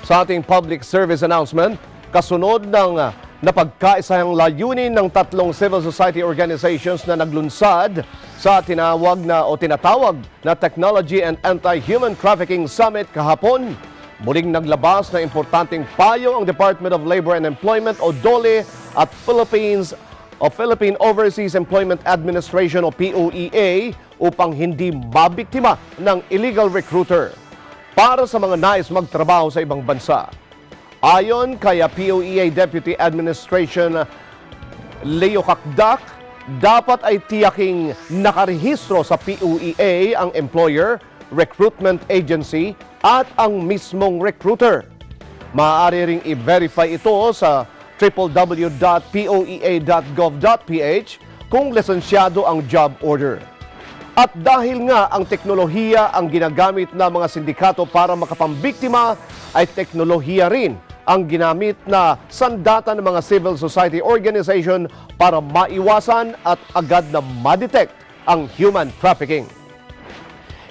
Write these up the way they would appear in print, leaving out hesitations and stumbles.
Sa ating public service announcement, kasunod ng napagkaisahang layunin ng tatlong civil society organizations na naglunsad sa tinatawag na Technology and Anti-Human Trafficking Summit kahapon. Muling naglabas na importanteng payo ang Department of Labor and Employment o DOLE at Philippine Overseas Employment Administration o POEA upang hindi mabiktima ng illegal recruiter para sa mga nais magtrabaho sa ibang bansa. Ayon kay POEA Deputy Administration Leo Kakdak, dapat ay tiyaking nakarehistro sa POEA ang employer, recruitment agency at ang mismong recruiter. Maaari ring i-verify ito sa www.poea.gov.ph kung lisensyado ang job order. At dahil nga ang teknolohiya ang ginagamit ng mga sindikato para makapambiktima, ay teknolohiya rin ang ginamit na sandata ng mga civil society organization para maiwasan at agad na ma-detect ang human trafficking.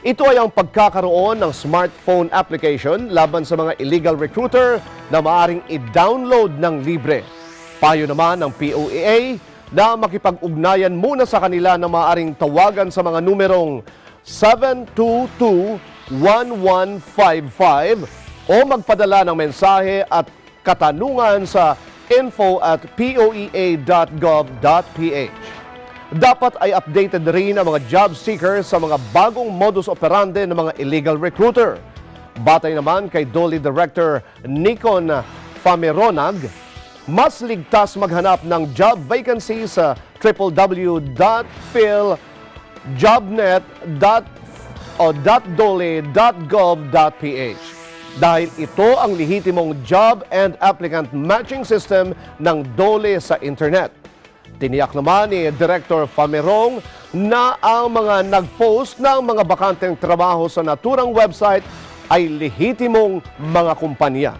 Ito ay ang pagkakaroon ng smartphone application laban sa mga illegal recruiter na maaring i-download ng libre. Payo naman ng POEA na makipag-ugnayan muna sa kanila na maaaring tawagan sa mga numerong 722-1155 o magpadala ng mensahe at katanungan sa info@poea.gov.ph. Dapat ay updated rin ang mga job seekers sa mga bagong modus operandi ng mga illegal recruiter. Batay naman kay DOLE Director Nikon Fameronag, mas ligtas maghanap ng job vacancies sa www.philjobnet.dole.gov.ph dahil ito ang lehitimong job and applicant matching system ng DOLE sa internet. Tiniyak naman ni Director Famerong na ang mga nag-post ng mga bakanteng trabaho sa naturang website ay lehitimong mga kumpanya.